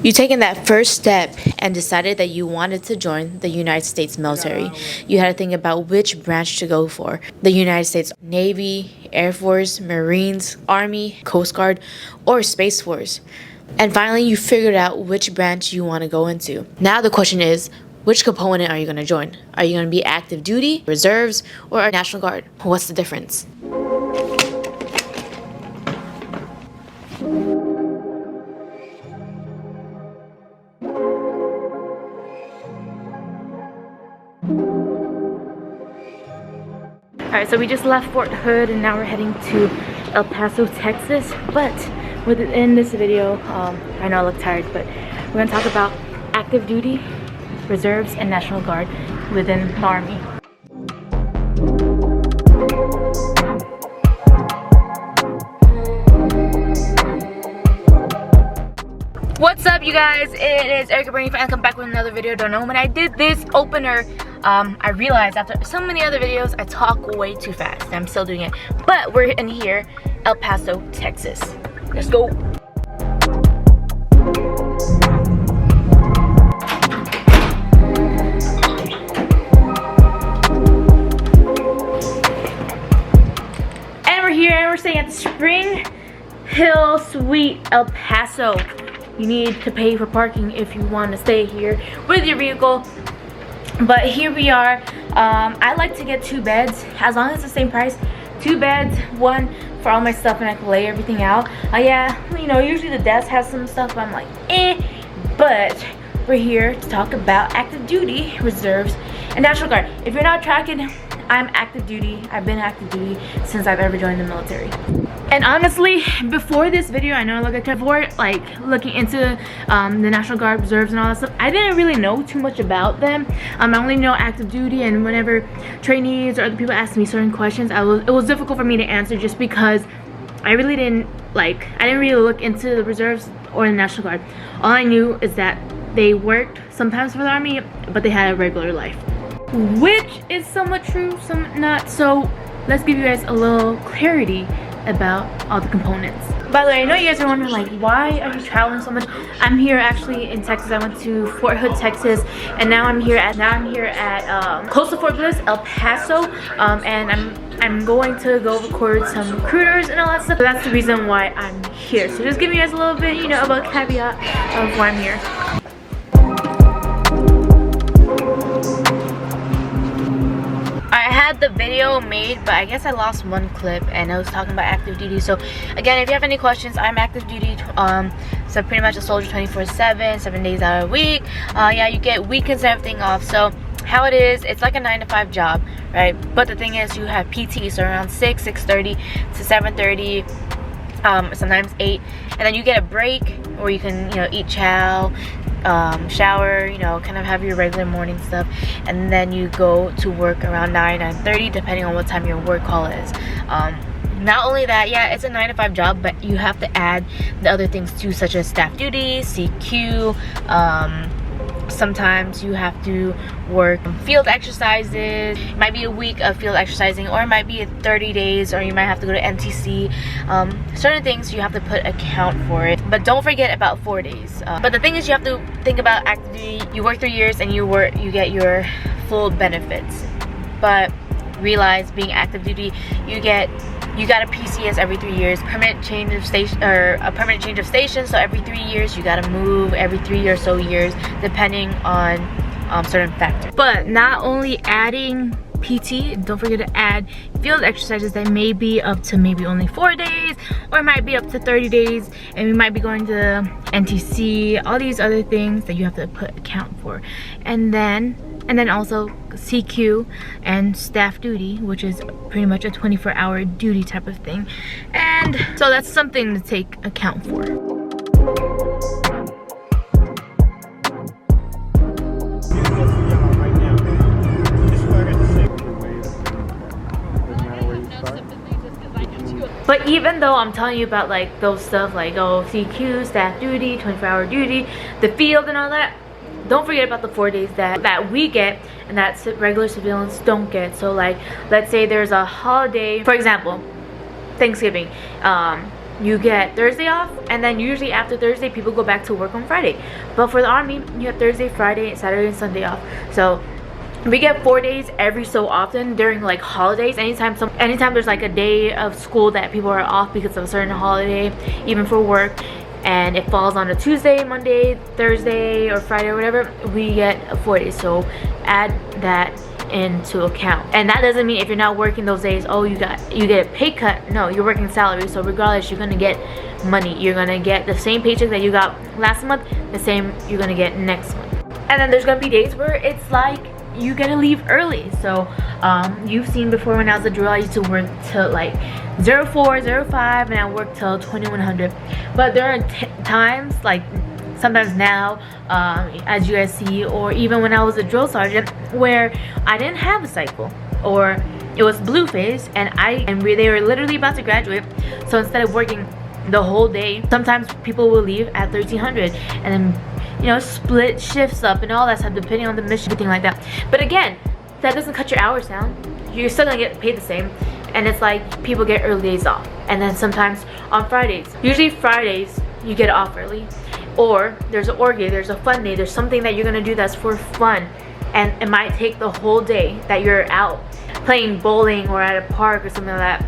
You taken that first step and decided that you wanted to join the United States military. You had to think about which branch to go for. The United States Navy, Air Force, Marines, Army, Coast Guard, or Space Force. And finally, you figured out which branch you want to go into. Now the question is, which component are you going to join? Are you going to be active duty, reserves, or National Guard? What's the difference? Alright, so we just left Fort Hood and now we're heading to El Paso, Texas. But within this video, I know I look tired, but we're going to talk about active duty, reserves, and National Guard within the Army. What's up, you guys? It is Erica Bernie and come back with another video. Don't know when I did this opener, I realized after so many other videos I talk way too fast and I'm still doing it. But we're in here, El Paso, Texas. Let's go. And we're here and we're staying at the Spring Hill Suite, El Paso. You need to pay for parking if you want to stay here with your vehicle. But here we are. I like to get 2 beds, as long as it's the same price. 2 beds, 1 for all my stuff, and I can lay everything out. Yeah, you know, usually the desk has some stuff, but I'm like, eh. But we're here to talk about active duty, reserves, and National Guard. If you're not tracking, I'm active duty. I've been active duty since I've ever joined the military. And honestly, before this video, I know I look like before, like looking into the National Guard, reserves, and all that stuff, I didn't really know too much about them. I only know active duty, and whenever trainees or other people asked me certain questions, it was difficult for me to answer just because I really didn't really look into the reserves or the National Guard. All I knew is that they worked sometimes for the Army, but they had a regular life, which is somewhat true, somewhat not. So let's give you guys a little clarity about all the components. By the way, I know you guys are wondering, like, why are you traveling so much? I'm here actually in Texas. I went to Fort Hood, Texas, and now I'm here at close to Fort Bliss, El Paso, and I'm going to go record some recruiters and all that stuff. So that's the reason why I'm here. So just giving you guys a little bit, you know, of a caveat of why I'm here. I had the video made, but I guess I lost one clip and I was talking about active duty. So again, if you have any questions, I'm active duty, so pretty much a soldier 24/7, 7 days out of the week. Yeah, you get weekends and everything off. So how it is, it's like a 9-to-5 job, right? But the thing is, you have PT, so around 6:30 to 7:30, sometimes 8, and then you get a break where you can, you know, eat chow, shower, you know, kind of have your regular morning stuff, and then you go to work around 9:30, depending on what time your work call is. Not only that, yeah, it's a 9-to-5 job, but you have to add the other things too, such as staff duty, CQ. Sometimes you have to work field exercises. It might be a week of field exercising, or it might be 30 days, or you might have to go to NTC. Certain things you have to put account for it, but don't forget about 4 days. But the thing is, you have to think about active duty. You work 3 years and you get your full benefits. But realize, being active duty, you got a PCS every 3 years, permanent change of station, or a permanent change of station. So every 3 years you gotta move, every 3 or so years, depending on certain factors. But not only adding PT, don't forget to add field exercises that may be up to maybe only 4 days, or it might be up to 30 days, and we might be going to NTC, all these other things that you have to put account for. And then also CQ and staff duty, which is pretty much a 24-hour duty type of thing. And so that's something to take account for. But even though I'm telling you about like those stuff like, oh, CQ, staff duty, 24-hour duty, the field and all that, don't forget about the 4 days that we get and that regular civilians don't get. So like, let's say there's a holiday, for example, Thanksgiving. you get Thursday off, and then usually after Thursday people go back to work on Friday. But for the Army, you have Thursday, Friday, Saturday, and Sunday off. So we get 4 days every so often during like holidays. Anytime there's like a day of school that people are off because of a certain holiday, even for work, and it falls on a Tuesday, Monday, Thursday, or Friday or whatever, we get 4 days. So add that into account. And that doesn't mean if you're not working those days, oh, you get a pay cut. No, you're working salary, so regardless, you're gonna get money. You're gonna get the same paycheck that you got last month, the same you're gonna get next month. And then there's gonna be days where it's like you gotta leave early. So you've seen before, when I was a drill, I used to work till like 04, 05, and I worked till 2100. But there are times, like sometimes now, as you guys see, or even when I was a drill sergeant, where I didn't have a cycle, or it was blue phase, and they were literally about to graduate. So instead of working the whole day, sometimes people will leave at 1300, and then, you know, split shifts up and all that stuff depending on the mission, everything like that. But again, that doesn't cut your hours down. You're still gonna get paid the same. And it's like people get early days off. And then sometimes on Fridays, usually Fridays, you get off early. Or there's an org day, there's a fun day, there's something that you're gonna do that's for fun. And it might take the whole day that you're out playing bowling or at a park or something like that.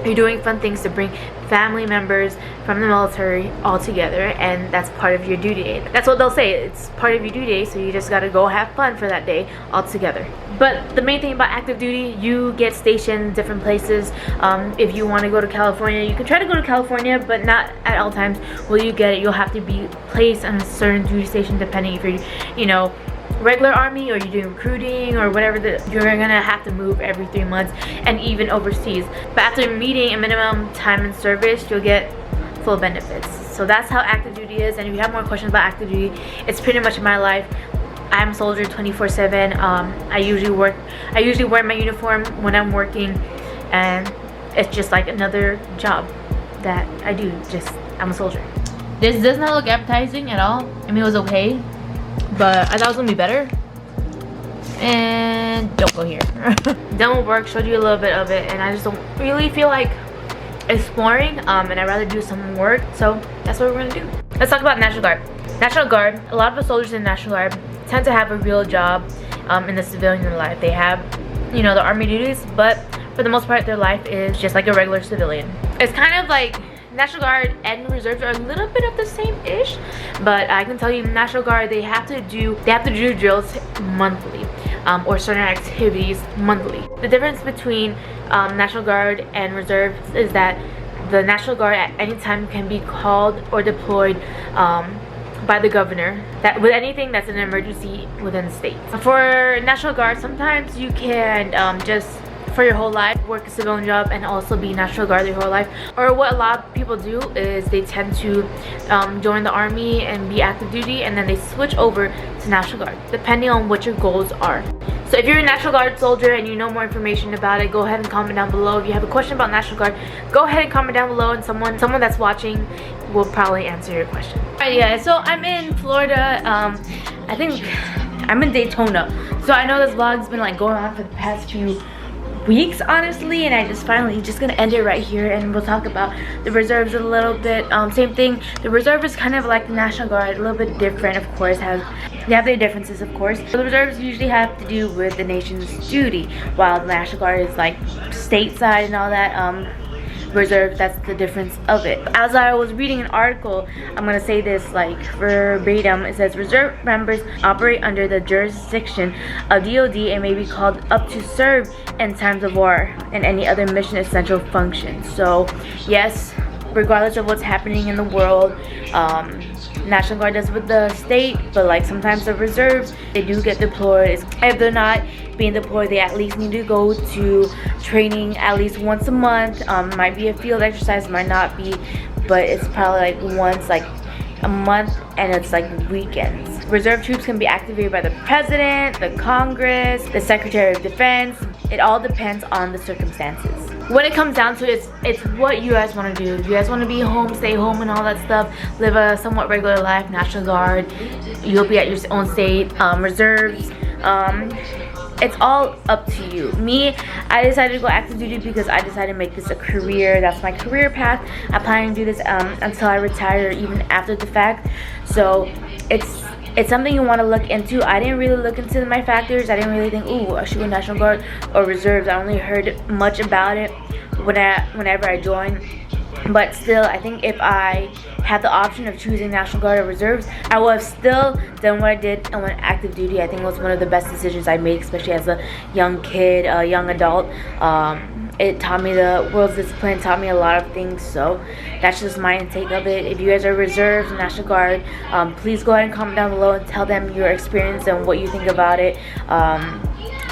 You're doing fun things to bring family members from the military all together, and that's part of your duty day. That's what they'll say, it's part of your duty day, so you just gotta go have fun for that day all together. But the main thing about active duty, you get stationed in different places. If you want to go to California, you can try to go to California, but not at all times will you get it. You'll have to be placed on a certain duty station depending if you're, you know, regular Army or you're doing recruiting or whatever. You're gonna have to move every 3 months, and even overseas. But after meeting a minimum time in service, you'll get full benefits. So that's how active duty is. And if you have more questions about active duty, it's pretty much my life. I'm a soldier 24/7. I usually wear my uniform when I'm working, and it's just like another job that I do. Just, I'm a soldier. This does not look appetizing at all. I mean, it was okay, but I thought it was gonna be better. And don't go here. Done with work, showed you a little bit of it, and I just don't really feel like exploring, and I'd rather do some work, so that's what we're gonna do. Let's talk about National Guard. National Guard, a lot of the soldiers in National Guard tend to have a real job in the civilian life. They have, you know, the Army duties, but for the most part their life is just like a regular civilian. It's kind of like National Guard and Reserves are a little bit of the same-ish, but I can tell you, National Guard, they have to do drills monthly, or certain activities monthly. The difference between National Guard and Reserves is that the National Guard at any time can be called or deployed by the governor, that with anything that's an emergency within the state. For National Guard, sometimes you can just for your whole life work a civilian job and also be National Guard your whole life. Or what a lot of people do is they tend to join the Army and be active duty, and then they switch over to National Guard depending on what your goals are. So if you're a National Guard soldier and you know more information about it, go ahead and comment down below. If you have a question about National Guard, go ahead and comment down below, and someone that's watching will probably answer your question. Alright guys, so I'm in Florida. I think I'm in Daytona. So I know this vlog's been like going on for the past few weeks, honestly, and I just finally gonna end it right here, and we'll talk about the Reserves a little bit. Same thing, the Reserve is kind of like the National Guard, a little bit different, of course. They have their differences, of course. So the Reserves usually have to do with the nation's duty, while the National Guard is like stateside and all that. Reserve, that's the difference of it. As I was reading an article, I'm gonna say this like verbatim. It says Reserve members operate under the jurisdiction of DoD and may be called up to serve in times of war and any other mission essential function. So yes, regardless of what's happening in the world, National Guard does with the state, but like sometimes the Reserves, they do get deployed. If they're not being deployed, they at least need to go to training at least once a month. Might be a field exercise, might not be, but it's probably like once like a month, and it's like weekends. Reserve troops can be activated by the President, the Congress, the Secretary of Defense. It all depends on the circumstances. When it comes down to it, it's what you guys want to do. If you guys want to be home, stay home and all that stuff, live a somewhat regular life, National Guard, you'll be at your own state. Reserves, it's all up to you. Me, I decided to go active duty because I decided to make this a career. That's my career path. I'm planning to do this until I retire, even after the fact. So it's something you want to look into. I didn't really look into my factors. I didn't really think, ooh, I should go National Guard or Reserves. I only heard much about it whenever I joined. But still, I think if I had the option of choosing National Guard or Reserves, I would have still done what I did and went active duty. I think it was one of the best decisions I made, especially as a young kid, a young adult. It taught me the world's discipline, taught me a lot of things. So that's just my intake of it. If you guys are Reserves, National Guard, please go ahead and comment down below and tell them your experience and what you think about it.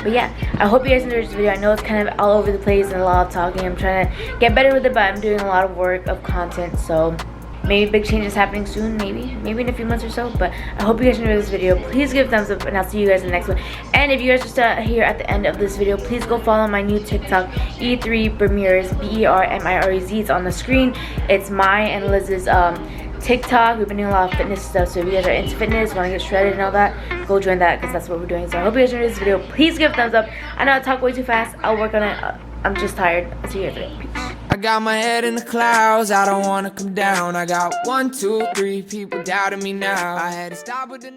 But yeah, I hope you guys enjoyed this video. I know it's kind of all over the place and a lot of talking. I'm trying to get better with it, but I'm doing a lot of work of content, so maybe big changes happening soon, maybe in a few months or so. But I hope you guys enjoyed this video. Please give a thumbs up, and I'll see you guys in the next one. And if you guys are still here at the end of this video, please go follow my new TikTok, E3 Bermirez, BERMIREZ. It's on the screen. It's my and Liz's TikTok. We've been doing a lot of fitness stuff, so if you guys are into fitness, want to get shredded and all that, go join that, because that's what we're doing. So I hope you guys enjoyed this video. Please give a thumbs up. I know I talk way too fast. I'll work on it. I'm just tired. I'll see you guys later. Peace. I got my head in the clouds, I don't wanna come down. I got 1, 2, 3 people doubting me now. I had to stop with the